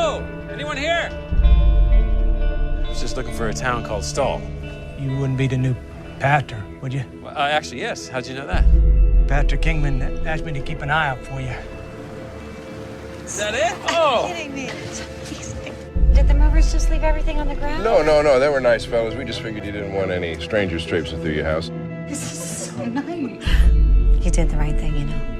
Hello? Anyone here? I was just looking for a town called Stall. You wouldn't be the new pastor, would you? Well, actually, yes. How'd you know that? Pastor Kingman asked me to keep an eye out for you. Is that it? Oh! Kidding me. Did the movers just leave everything on the ground? No. They were nice fellas. We just figured you didn't want any strangers traipsing through your house. This is so nice. You did the right thing, you know.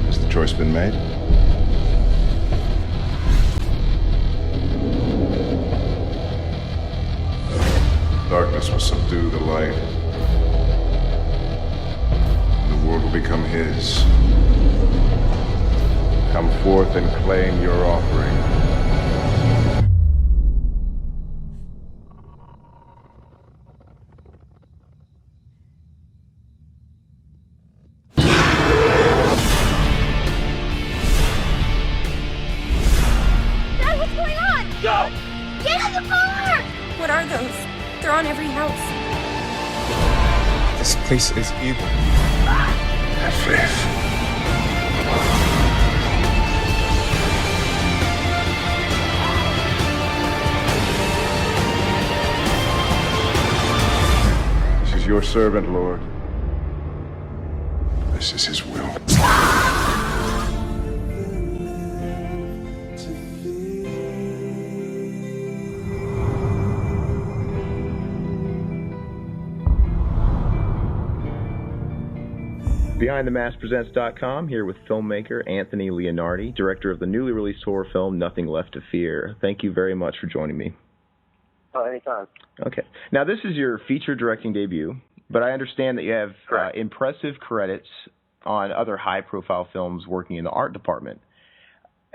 Has the choice been made? Darkness will subdue the light. The world will become his. Come forth and claim your offering. Dad, what's going on? Go! Get in the car! What are those? They're on every house. This place is evil. Have faith. This is your servant, Lord. This is his will. BehindTheMaskPresents.com, here with filmmaker Anthony Leonardi, director of the newly released horror film Nothing Left to Fear. Thank you very much for joining me. Oh, anytime. Okay. Now, this is your feature directing debut, but I understand that you have impressive credits on other high-profile films working in the art department,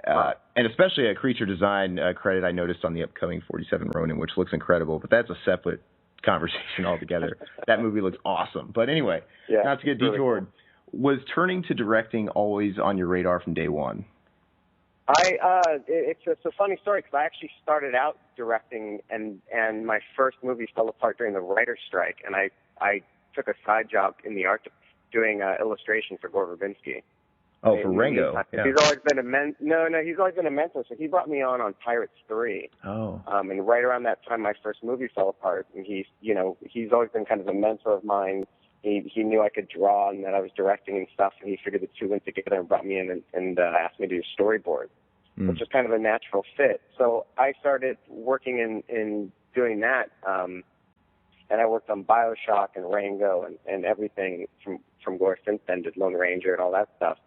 and especially a creature design credit I noticed on the upcoming 47 Ronin, which looks incredible, but that's a separate conversation altogether. That movie looks awesome. But anyway, not to get detoured, was turning to directing always on your radar from day one? It's a funny story because I actually started out directing, and my first movie fell apart during the writer's strike, and I took a side job in the art doing illustration for Gore Verbinski. Oh, for Rango. Yeah. He's always been he's always been a mentor. So he brought me on Pirates 3. Oh. And right around that time, my first movie fell apart, and he's always been kind of a mentor of mine. He knew I could draw and that I was directing and stuff, and he figured the two went together and brought me in and asked me to do storyboard, which is kind of a natural fit. So I started working in doing that, and I worked on BioShock and Rango and everything from Gore since then, did Lone Ranger and all that stuff.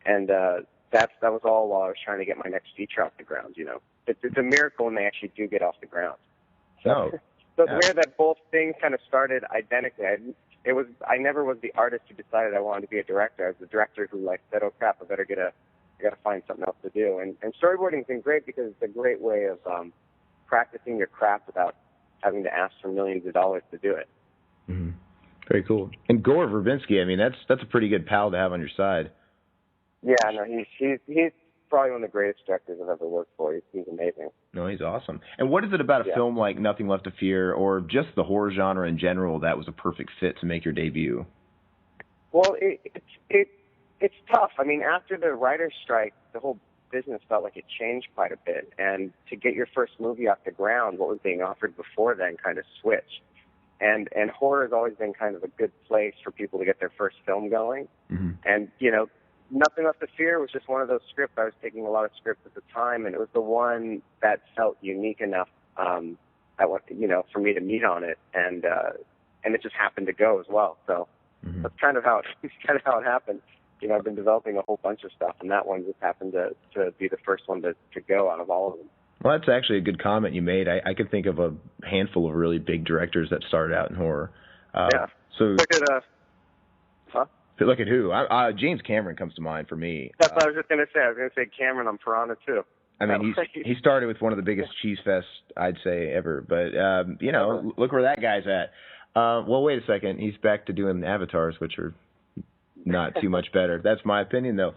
And that was all while I was trying to get my next feature off the ground. You know, it's a miracle when they actually do get off the ground. So it's weird that both things kind of started identically. I never was the artist who decided I wanted to be a director. I was the director who said, "Oh crap, I gotta find something else to do." And storyboarding's been great because it's a great way of practicing your craft without having to ask for millions of dollars to do it. Mm-hmm. Very cool. And Gore Verbinski, I mean, that's a pretty good pal to have on your side. Yeah, no, he's probably one of the greatest directors I've ever worked for. He's amazing. No, he's awesome. And what is it about a film like Nothing Left to Fear, or just the horror genre in general, that was a perfect fit to make your debut? Well, it's tough. I mean, after the writer's strike, the whole business felt like it changed quite a bit. And to get your first movie off the ground, what was being offered before then kind of switched. And horror has always been kind of a good place for people to get their first film going. Mm-hmm. And, Nothing Left to Fear was just one of those scripts. I was taking a lot of scripts at the time, and it was the one that felt unique enough, for me to meet on it, and it just happened to go as well. So that's kind of how it happened. I've been developing a whole bunch of stuff, and that one just happened to be the first one to go out of all of them. Well, that's actually a good comment you made. I could think of a handful of really big directors that started out in horror. So look at Look at who? James Cameron comes to mind for me. That's what I was just going to say. I was going to say Cameron on Piranha, too. I mean, he started with one of the biggest cheese fests, I'd say, ever. But, look where that guy's at. Well, wait a second. He's back to doing avatars, which are not too much better. That's my opinion, though.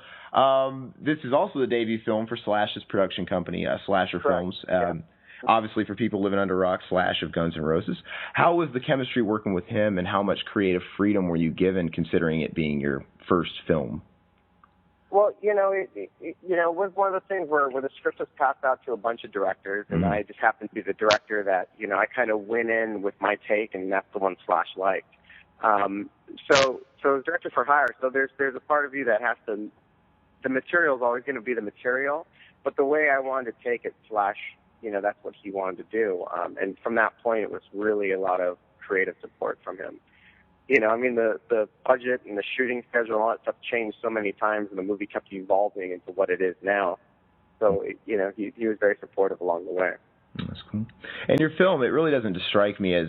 This is also the debut film for Slash's production company, Slasher Correct. Films. obviously for people living under rocks, Slash of Guns N' Roses. How was the chemistry working with him, and how much creative freedom were you given, considering it being your first film? Well, it was one of the things where the script was passed out to a bunch of directors, and I just happened to be the director that, I kind of went in with my take, and that's the one Slash liked. So as director for hire, so there's a part of you that has to, the material is always going to be the material, but the way I wanted to take it, Slash, that's what he wanted to do. And from that point, it was really a lot of creative support from him. The budget and the shooting schedule and all that stuff changed so many times, and the movie kept evolving into what it is now. So, he was very supportive along the way. That's cool. And your film, it really doesn't strike me as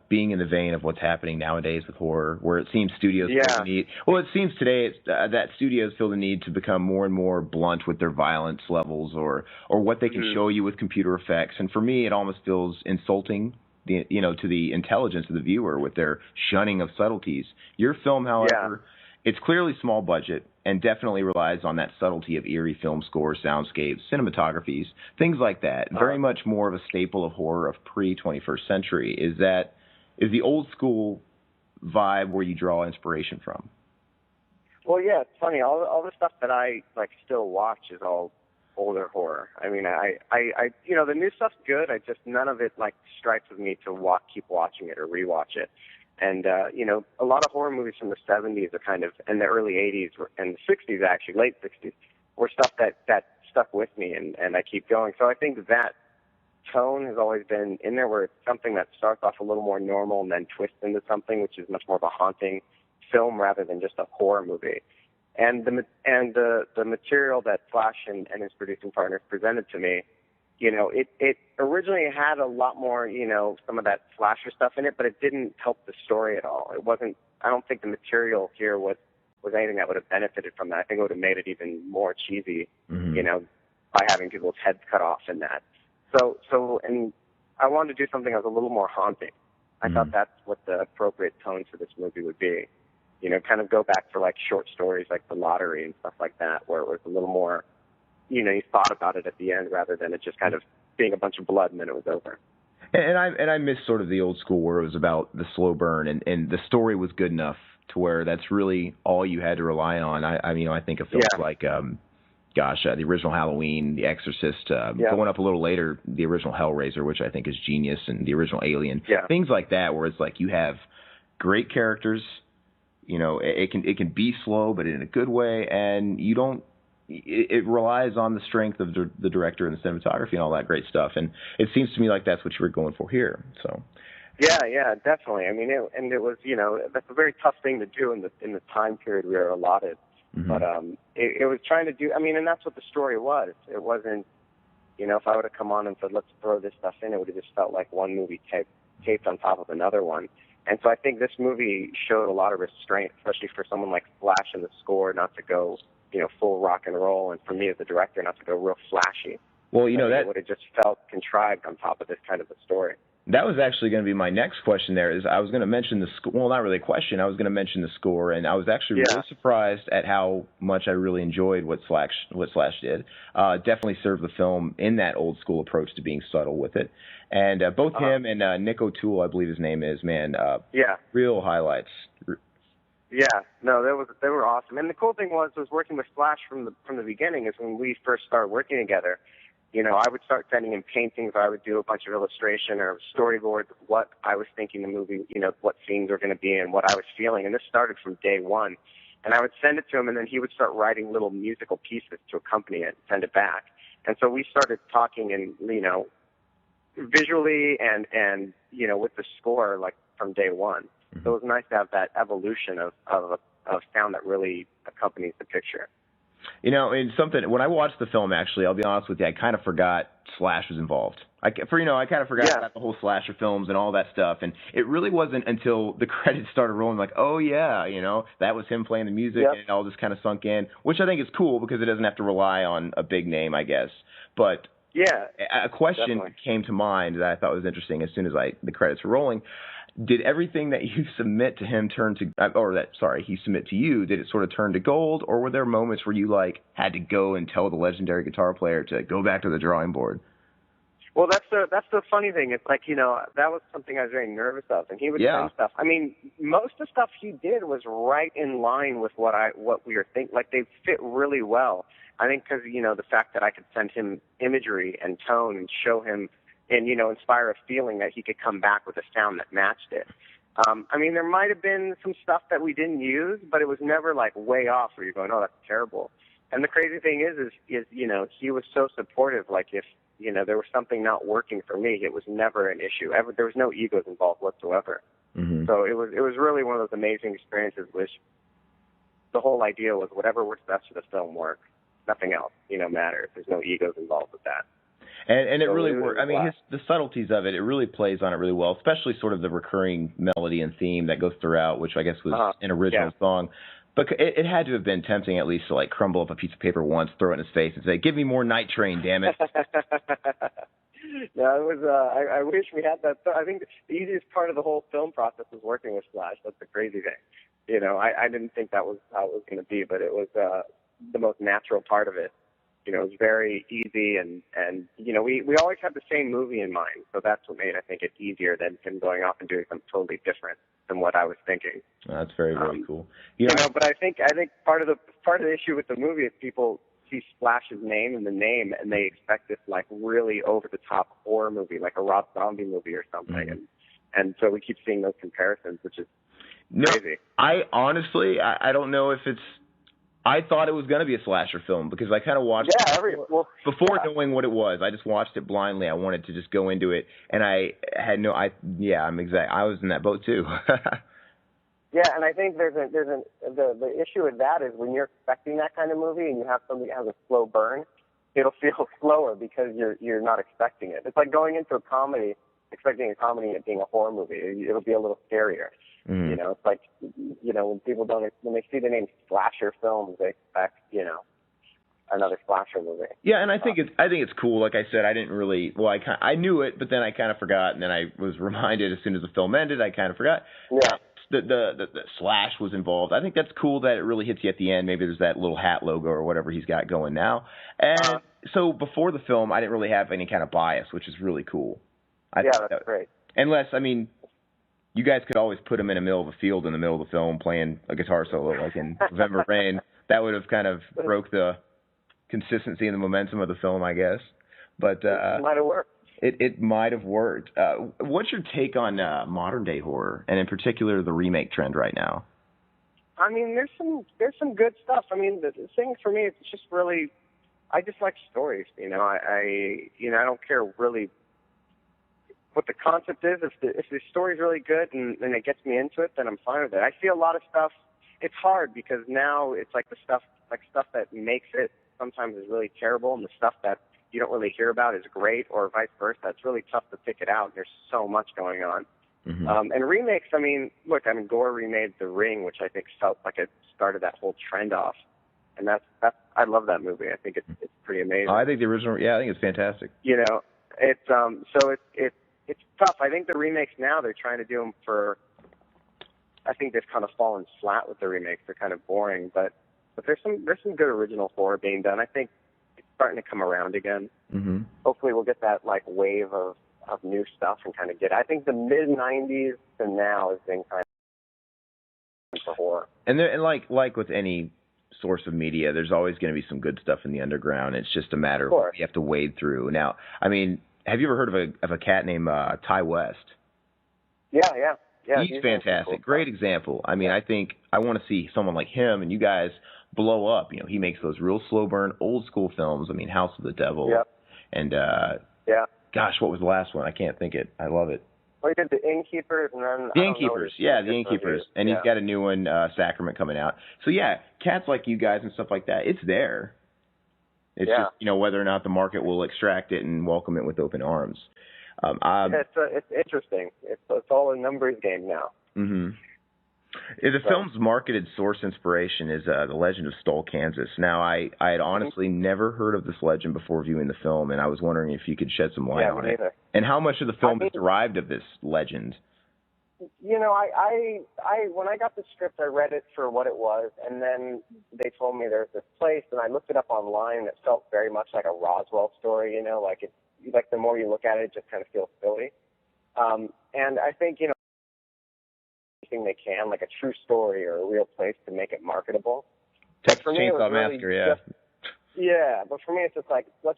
being in the vein of what's happening nowadays with horror, where it seems studios feel the need. Well, it seems today that studios feel the need to become more and more blunt with their violence levels, or what they can show you with computer effects. And for me, it almost feels insulting, to the intelligence of the viewer with their shunning of subtleties. Your film, however, it's clearly small budget and definitely relies on that subtlety of eerie film scores, soundscapes, cinematographies, things like that. Very much more of a staple of horror of pre-21st century. Is the old school vibe where you draw inspiration from? Well, yeah, it's funny. All the stuff that I still watch is all older horror. I mean, I the new stuff's good. None of it strikes with me to keep watching it or rewatch it. And, a lot of horror movies from the 70s are kind of, and the early 80s and the 60s, actually, late 60s, were stuff that stuck with me, and I keep going. So I think that tone has always been in there, where it's something that starts off a little more normal and then twists into something which is much more of a haunting film rather than just a horror movie. And the material that Slash and his producing partners presented to me, it originally had a lot more, some of that slasher stuff in it, but it didn't help the story at all. It wasn't, I don't think the material here was anything that would have benefited from that. I think it would have made it even more cheesy, by having people's heads cut off in that. So, and I wanted to do something that was a little more haunting. I thought that's what the appropriate tone for this movie would be. Kind of go back for short stories like The Lottery and stuff like that, where it was a little more, you thought about it at the end rather than it just kind of being a bunch of blood and then it was over. And I miss sort of the old school where it was about the slow burn and the story was good enough to where that's really all you had to rely on. I think of films like, the original Halloween, The Exorcist, going up a little later, the original Hellraiser, which I think is genius, and the original Alien. Things like that where it's you have great characters, it can be slow, but in a good way, and you don't. It relies on the strength of the director and the cinematography and all that great stuff, and it seems to me like that's what you were going for here. So, yeah, definitely. I mean, it was, that's a very tough thing to do in the time period we were allotted. But it was trying to do. I mean, and that's what the story was. It wasn't, if I would have come on and said let's throw this stuff in, it would have just felt like one movie taped on top of another one. And so I think this movie showed a lot of restraint, especially for someone like Slash in the score, not to go, full rock and roll, and for me as a director, not to go real flashy. Well, that would have just felt contrived on top of this kind of a story. That was actually going to be my next question there. Is I was going to mention the score. Well, not really a question. I was going to mention the score, and I was actually really surprised at how much I really enjoyed what Slash did. Definitely served the film in that old school approach to being subtle with it. And both him and Nick O'Toole, I believe his name is, real highlights. Yeah, no, they were awesome. And the cool thing was working with Slash from the beginning. Is when we first started working together. I would start sending him paintings, or I would do a bunch of illustration or storyboards of what I was thinking the movie, what scenes were going to be and what I was feeling. And this started from day one. And I would send it to him, and then he would start writing little musical pieces to accompany it and send it back. And so we started talking, and visually and with the score from day one. So it was nice to have that evolution of sound that really accompanies the picture. And something, when I watched the film, actually, I'll be honest with you, I kind of forgot Slash was involved. I kind of forgot about the whole slasher films and all that stuff. And it really wasn't until the credits started rolling, that was him playing the music, and it all just kind of sunk in, which I think is cool because it doesn't have to rely on a big name, I guess. But a question came to mind that I thought was interesting as soon as the credits were rolling. Did everything that you submit to him he submit to you, did it sort of turn to gold, or were there moments where you had to go and tell the legendary guitar player to go back to the drawing board? Well, that's the funny thing. It's like, that was something I was very nervous of, and he would send stuff. I mean, most of the stuff he did was right in line with what we were thinking. Like, they fit really well. I think because the fact that I could send him imagery and tone and show him and inspire a feeling that he could come back with a sound that matched it. I mean, there might have been some stuff that we didn't use, but it was never like way off where you're going, oh, that's terrible. And the crazy thing is he was so supportive. Like, if there was something not working for me, it was never an issue. There was no egos involved whatsoever. Mm-hmm. So it was really one of those amazing experiences, which the whole idea was whatever works best for the film works. Nothing else, matters. There's no egos involved with that. And it really works. I mean, the subtleties of it really plays on it really well, especially sort of the recurring melody and theme that goes throughout, which I guess was an original song. But it had to have been tempting at least to like crumble up a piece of paper once, throw it in his face, and say, "Give me more Night Train, damn it." Yeah, it was. I wish we had that. I think the easiest part of the whole film process was working with Slash. That's the crazy thing. I didn't think that was how it was going to be, but it was the most natural part of it. It was very easy, and we always had the same movie in mind, so that's what made, I think, it easier than him going off and doing something totally different than what I was thinking. That's very, very cool. But I think part of the issue with the movie is people see Splash's name in the name, and they expect this like really over the top horror movie, like a Rob Zombie movie or something, and so we keep seeing those comparisons, which is crazy. I honestly, I don't know if it's. I thought it was going to be a slasher film because I kind of watched it before knowing what it was. I just watched it blindly. I wanted to just go into it, and I had I was in that boat too. Yeah, and I think the issue with that is when you're expecting that kind of movie and you have something that has a slow burn, it'll feel slower because you're not expecting it. It's like going into a comedy, expecting a comedy and it being a horror movie. It'll be a little scarier. Mm-hmm. It's like, when people when they see the name slasher films, they expect, another slasher movie. Yeah, and I think it's cool. Like I said, I didn't really, I knew it, but then I kind of forgot, and then I was reminded as soon as the film ended, I kind of forgot. Yeah. The Slash was involved. I think that's cool that it really hits you at the end. Maybe there's that little hat logo or whatever he's got going now. And so before the film, I didn't really have any kind of bias, which is really cool. That's great. Unless, you guys could always put him in the middle of the field in the middle of the film playing a guitar solo like in November Rain. That would have kind of broke the consistency and the momentum of the film, I guess. But it might have worked. It might have worked. What's your take on modern day horror, and in particular the remake trend right now? There's some good stuff. The thing for me, it's just really, I just like stories. I don't care really what the concept is. If the story's really good and it gets me into it, then I'm fine with it. I see a lot of stuff. It's hard because now it's like stuff that makes it sometimes is really terrible, and the stuff that you don't really hear about is great, or vice versa. It's really tough to pick it out. There's so much going on. Mm-hmm. And remakes, Gore remade The Ring, which I think felt like it started that whole trend off. And that's I love that movie. I think it's pretty amazing. I think the original, I think it's fantastic. It's so it's tough. I think the remakes now, they're trying to do them I think they've kind of fallen flat with the remakes. They're kind of boring, but there's some good original horror being done. I think it's starting to come around again. Mm-hmm. Hopefully we'll get that like wave of new stuff and kind of I think the mid 90s to now has been kind of for horror. And like with any source of media, there's always going to be some good stuff in the underground. It's just a matter of what you have to wade through. Now, have you ever heard of a cat named Ty West? Yeah. He's fantastic. Cool. Great example. I think I want to see someone like him and you guys blow up. He makes those real slow burn, old school films. House of the Devil. Yep. And gosh, what was the last one? I can't think it. I love it. Well, he did The Innkeepers, and then The Innkeepers. The Innkeepers, and he's got a new one, Sacrament, coming out. So cats like you guys and stuff like that. It's there. It's just whether or not the market will extract it and welcome it with open arms. It's interesting. It's all a numbers game now. Mm-hmm. The film's marketed source inspiration is The Legend of Stoll, Kansas. Now, I had honestly never heard of this legend before viewing the film, and I was wondering if you could shed some light on it. And how much of the film is derived of this legend? I when I got the script, I read it for what it was, and then they told me there's this place, and I looked it up online, and it felt very much like a Roswell story, like like the more you look at it, it just kind of feels silly. And I think, anything they can, like a true story or a real place to make it marketable. Texas Chainsaw Massacre, yeah. Yeah, but for me, it's just like, let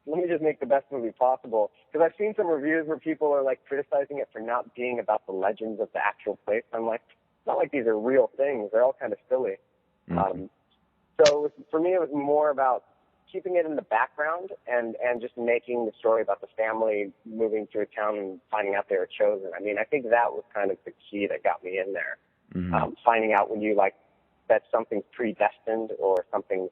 me just make the best movie possible. Because I've seen some reviews where people are like criticizing it for not being about the legends of the actual place. I'm like, it's not like these are real things. They're all kind of silly. Mm-hmm. So for me, it was more about keeping it in the background and just making the story about the family moving to a town and finding out they were chosen. I mean, I think that was kind of the key that got me in there. Mm-hmm. Finding out when you that something's predestined or something,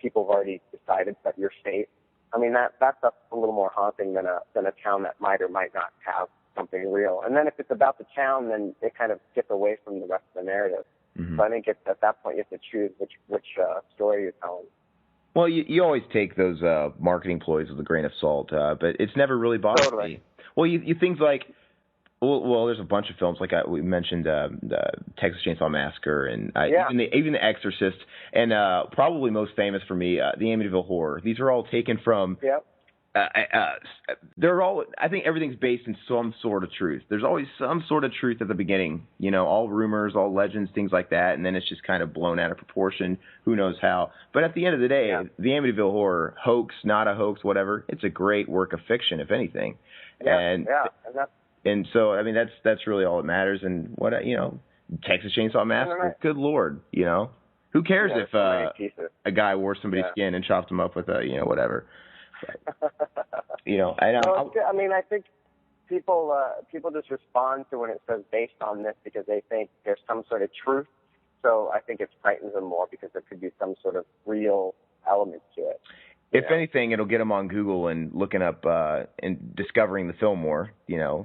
people have already decided that your fate. I mean, that's a little more haunting than a town that might or might not have something real. And then if it's about the town, then it kind of gets away from the rest of the narrative. Mm-hmm. So I think at that point you have to choose which story you're telling. Well, you always take those marketing ploys with a grain of salt, but it's never really bothered me. Well, you things like, well, there's a bunch of films like we mentioned, Texas Chainsaw Massacre, and even The Exorcist, and probably most famous for me, the Amityville Horror. These are all taken from. Yep. They're all. I think everything's based in some sort of truth. There's always some sort of truth at the beginning. All rumors, all legends, things like that, and then it's just kind of blown out of proportion. Who knows how? But at the end of the day, the Amityville Horror, hoax, not a hoax, whatever. It's a great work of fiction, if anything. And so I mean that's really all that matters. And what Texas Chainsaw Massacre. Good Lord, who cares if a guy wore somebody's skin and chopped him up with whatever. But, I mean, I think people just respond to when it says based on this because they think there's some sort of truth. So I think it frightens them more because there could be some sort of real element to it. If anything, it'll get them on Google and looking up and discovering the film more,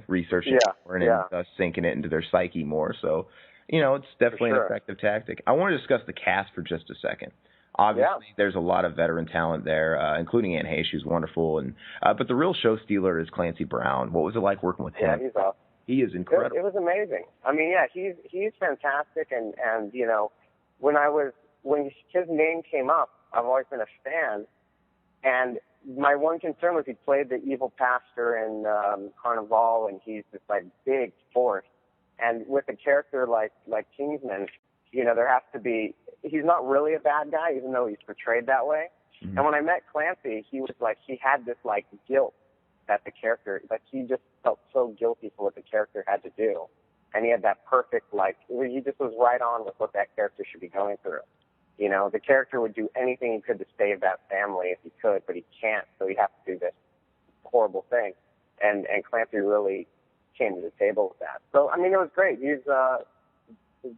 researching more and thus sinking it into their psyche more. So, it's definitely an effective tactic. I want to discuss the cast for just a second. Obviously, there's a lot of veteran talent there, including Anne Heche, who's wonderful. And but the real show stealer is Clancy Brown. What was it like working with him? Yeah, he's awesome. He is incredible. It was amazing. I mean, he's fantastic. And when his name came up, I've always been a fan. And my one concern was he played the evil pastor in Carnival, and he's this big force. And with a character like Kingsman, there has to be. He's not really a bad guy, even though he's portrayed that way. Mm-hmm. And when I met Clancy, he was he had this guilt that the character, he just felt so guilty for what the character had to do. And he had that perfect, he just was right on with what that character should be going through. The character would do anything he could to save that family if he could, but he can't, so he has to do this horrible thing. And Clancy really came to the table with that. So, I mean, it was great. He's,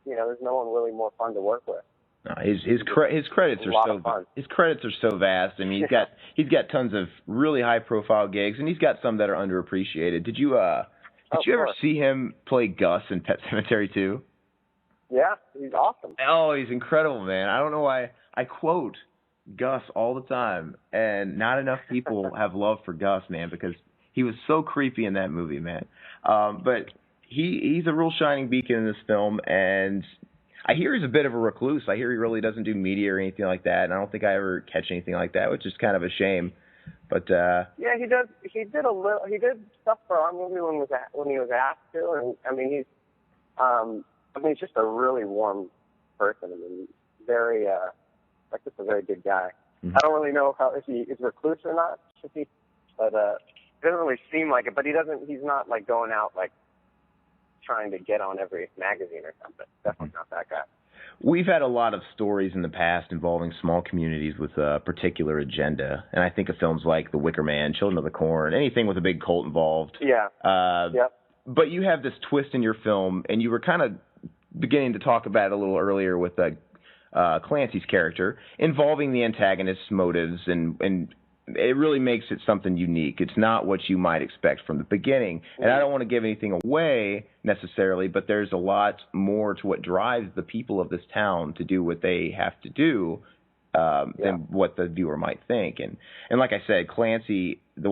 there's no one really more fun to work with. No, his credits are so vast. I mean, he's got tons of really high profile gigs, and he's got some that are underappreciated. Did you ever see him play Gus in Pet Sematary 2? Yeah, he's awesome. Oh, he's incredible, man. I don't know why I quote Gus all the time, and not enough people have love for Gus, man, because he was so creepy in that movie, man. But he's a real shining beacon in this film, and I hear he's a bit of a recluse. I hear he really doesn't do media or anything like that, and I don't think I ever catch anything like that, which is kind of a shame. But yeah, he does. He did stuff for our movie when he was asked to, and I mean he's just a really warm person. I mean, very just a very good guy. Mm-hmm. I don't really know if he is recluse or not, but it doesn't really seem like it. But he's not going out trying to get on every magazine or something. Definitely not that guy. We've had a lot of stories in the past involving small communities with a particular agenda, and I think of films like The Wicker Man, Children of the Corn, anything with a big cult involved. Yeah. But you have this twist in your film, and you were kind of beginning to talk about it a little earlier with Clancy's character, involving the antagonist's motives, and it really makes it something unique. It's not what you might expect from the beginning. And I don't want to give anything away necessarily, but there's a lot more to what drives the people of this town to do what they have to do than what the viewer might think. And like I said, Clancy, the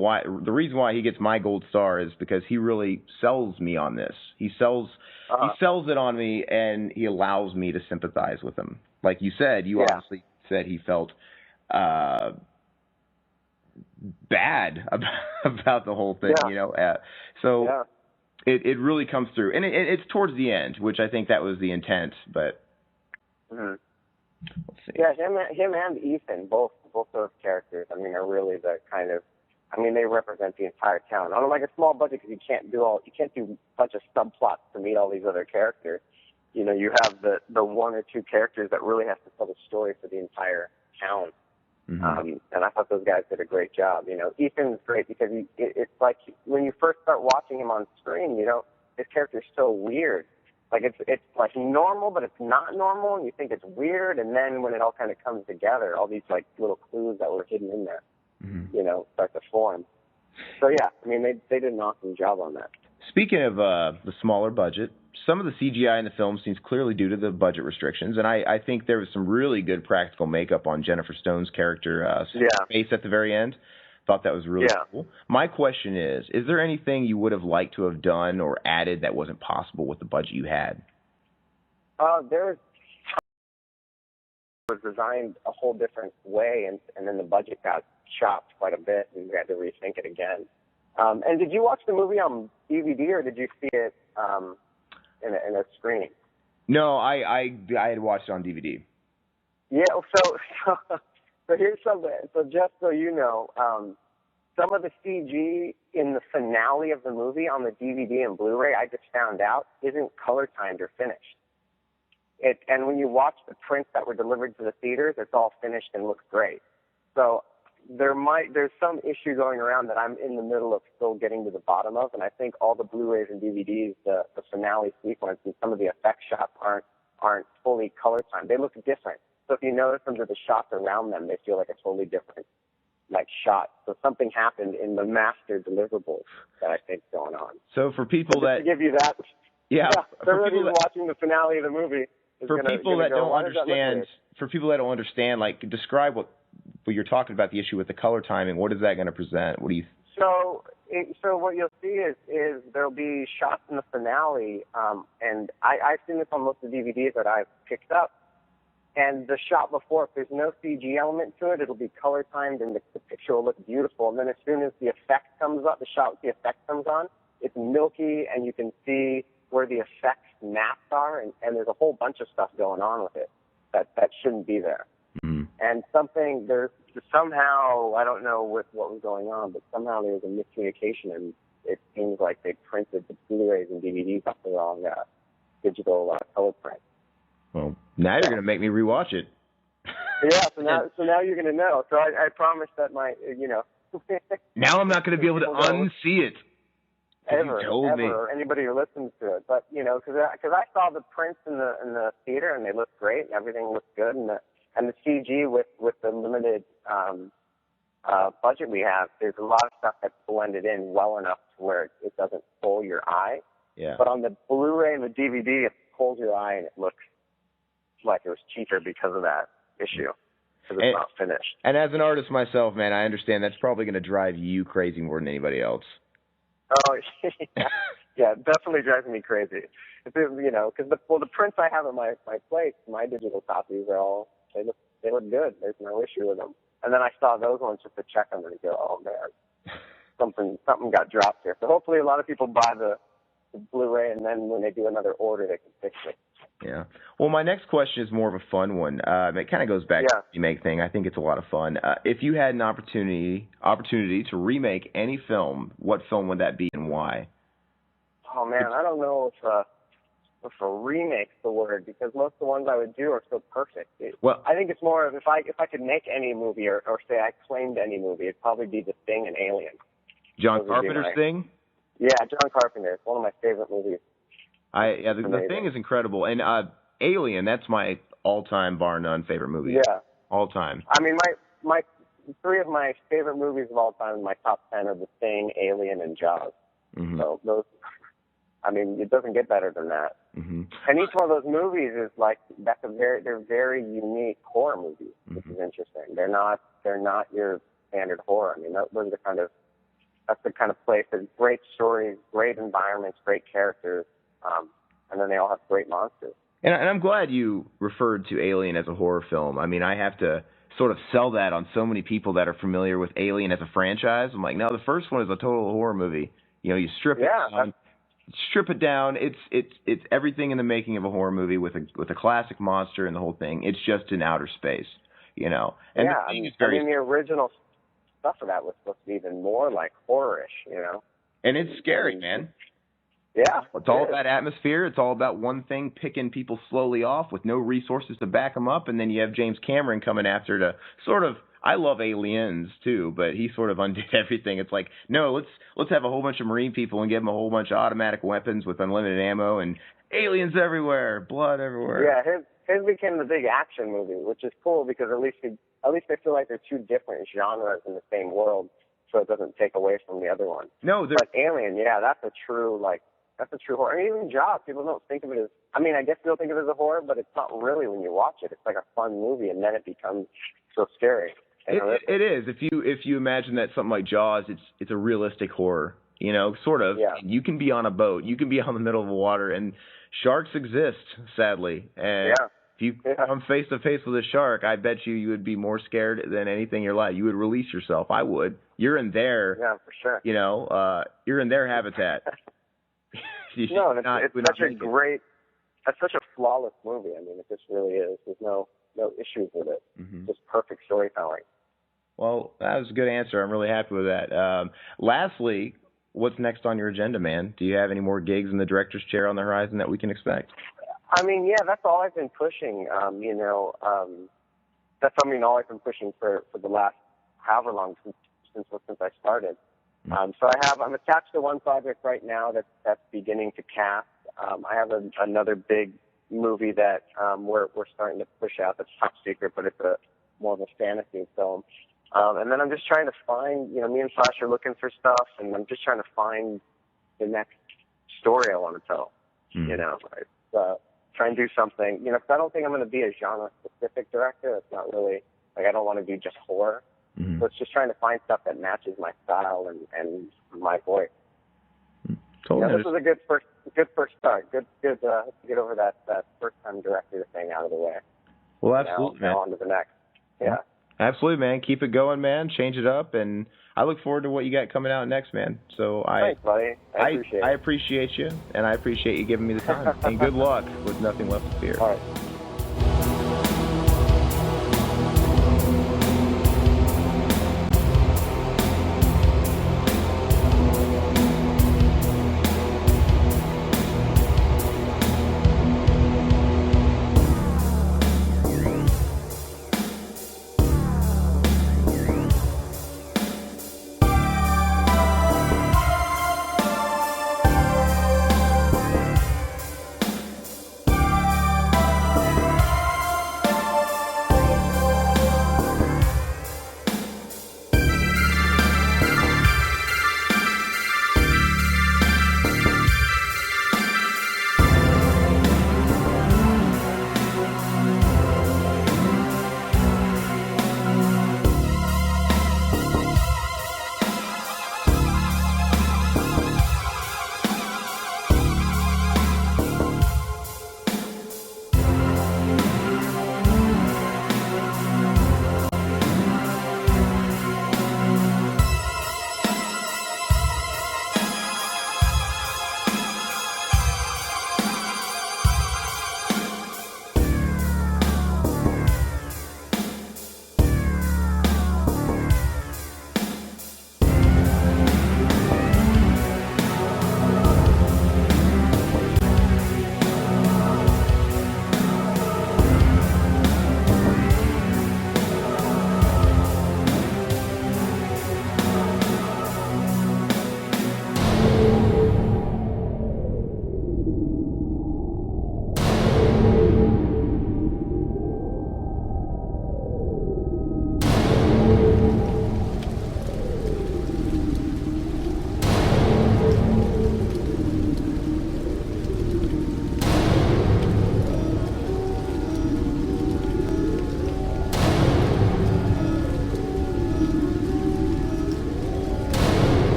reason why he gets my gold star is because he really sells me on this. He sells it on me, and he allows me to sympathize with him. Like you said, obviously said he felt bad about the whole thing, Yeah. you know. So Yeah. it really comes through, and it's towards the end, which I think that was the intent. But Mhm. let's see. Yeah, him and Ethan, both those characters, I mean, are really the kind of, I mean, they represent the entire town. On like a small budget, because you can't do a bunch of subplots to meet all these other characters. You know, you have the one or two characters that really have to tell the story for the entire town. Mm-hmm. And I thought those guys did a great job. You know, Ethan's great because it's like when you first start watching him on screen, you know, his character's so weird. Like it's like normal, but it's not normal, and you think it's weird, and then when it all kind of comes together, all these like little clues that were hidden in there, Mm-hmm. you know, start to form. So yeah, I mean they did an awesome job on that. Speaking of the smaller budget, some of the CGI in the film seems clearly due to the budget restrictions, and I think there was some really good practical makeup on Jennifer Stone's character face at the very end. Thought that was really cool. My question is there anything you would have liked to have done or added that wasn't possible with the budget you had? There was designed a whole different way, and then the budget got chopped quite a bit, and we had to rethink it again. And did you watch the movie on DVD, or did you see it in a screening? No, I had watched it on DVD. Yeah, so here's something. So just so you know, some of the CG in the finale of the movie on the DVD and Blu-ray, I just found out, isn't color timed or finished. And when you watch the prints that were delivered to the theaters, it's all finished and looks great. So there's some issue going around that I'm in the middle of still getting to the bottom of, and I think all the Blu-rays and DVDs, the finale sequence and some of the effect shots aren't fully color timed. They look different. So if you notice them to the shots around them, they feel like a totally different shot. So something happened in the master deliverables that I think's going on. So for people to give you that, for everybody who's watching the finale of the movie, for people that don't understand, like describe what you're talking about, the issue with the color timing. What is that going to present? What do you? So what you'll see is there'll be shots in the finale, and I've seen this on most of the DVDs that I've picked up. And the shot before, if there's no CG element to it, it'll be color timed, and the picture will look beautiful. And then as soon as the effect comes up, the shot with the effect comes on, it's milky, and you can see where the effects maps are, and there's a whole bunch of stuff going on with it that shouldn't be there. Mm-hmm. And there's somehow, I don't know what was going on, but somehow there was a miscommunication, and it seems like they printed the Blu-rays and DVDs off the wrong digital color print. Well, now you're going to make me rewatch it. Yeah, so now you're going to know. So I promise that now I'm not going to be able to unsee it. Ever, or anybody who listens to it. But, because I saw the prints in the theater, and they looked great, and everything looked good, and the CG with the limited budget we have, there's a lot of stuff that's blended in well enough to where it doesn't pull your eye. Yeah. But on the Blu-ray and the DVD, it pulls your eye, and it looks like it was cheaper because of that issue, because it's not finished. And as an artist myself, man, I understand that's probably going to drive you crazy more than anybody else. Oh, yeah, it definitely drives me crazy. Because the prints I have in my place, my digital copies are all they look good. There's no issue with them. And then I saw those ones just to check them and go, oh man, something got dropped here. So hopefully a lot of people buy the Blu-ray, and then when they do another order, they can fix it. Yeah. Well, my next question is more of a fun one. It kind of goes back to the remake thing. I think it's a lot of fun. If you had an opportunity to remake any film, what film would that be and why? Oh man, I don't know if a remake's the word, because most of the ones I would do are so perfect. I think it's more of if I could make any movie or say I claimed any movie, it'd probably be The Thing and Alien. John Carpenter's Thing? Yeah, John Carpenter. It's one of my favorite movies. The Thing is incredible. And Alien, that's my all-time, bar none, favorite movie. Yeah. All time. I mean, my three of my favorite movies of all time in my top 10 are The Thing, Alien, and Jaws. Mm-hmm. So those, I mean, it doesn't get better than that. Mm-hmm. And each one of those movies is like, they're very unique horror movies, which is interesting. They're not your standard horror. I mean, that's the kind of place. There's great stories, great environments, great characters, and then they all have great monsters. And I'm glad you referred to Alien as a horror film. I mean, I have to sort of sell that on so many people that are familiar with Alien as a franchise. I'm like, no, the first one is a total horror movie. You know, you strip it down. It's everything in the making of a horror movie with a classic monster and the whole thing. It's just in outer space, you know. And yeah, the original stuff of that was supposed to be even more like horror-ish, you know. And it's scary, man. Yeah. It's all about atmosphere. It's all about one thing picking people slowly off with no resources to back them up. And then you have James Cameron coming after to sort of, I love Aliens too, but he sort of undid everything. It's like, no, let's have a whole bunch of Marine people and give them a whole bunch of automatic weapons with unlimited ammo and aliens everywhere, blood everywhere. Yeah, his became the big action movie, which is cool because at least they feel like they're two different genres in the same world, so it doesn't take away from the other one. No, but Alien, yeah, that's a true horror. I mean, even Jaws, people don't think of it as, I mean, I guess people think of it as a horror, but it's not really when you watch it. It's like a fun movie, and then it becomes so scary. It is. If you imagine that something like Jaws, it's a realistic horror, you know, sort of. Yeah. You can be on a boat, you can be out in the middle of the water, and sharks exist, sadly. And if you come face to face with a shark, I bet you would be more scared than anything in your life. You would release yourself. I would. You're in their, for sure. You know, you're in their habitat. It's such a flawless movie. I mean, it just really is. There's no issues with it. Mm-hmm. Just perfect storytelling. Well, that was a good answer. I'm really happy with that. Lastly, what's next on your agenda, man? Do you have any more gigs in the director's chair on the horizon that we can expect? I mean, yeah, that's all I've been pushing. That's all I've been pushing for the last however long since I started. So I'm attached to one project right now that's beginning to cast. I have another big movie that we're starting to push out that's top secret, but it's more of a fantasy film. And then I'm just trying to find, me and Flash are looking for stuff, and I'm just trying to find the next story I want to tell. Try and do something, because I don't think I'm going to be a genre-specific director. It's not really, I don't want to do just horror. Mm-hmm. So it's just trying to find stuff that matches my style and my voice. Totally. This was a good first start. Good to get over that first-time director thing out of the way. Well, absolutely, man. Now on to the next. Yeah. Absolutely, man. Keep it going, man. Change it up, and I look forward to what you got coming out next, man. So thanks, buddy. I appreciate you, and I appreciate you giving me the time. And good luck with Nothing Left to Fear. All right.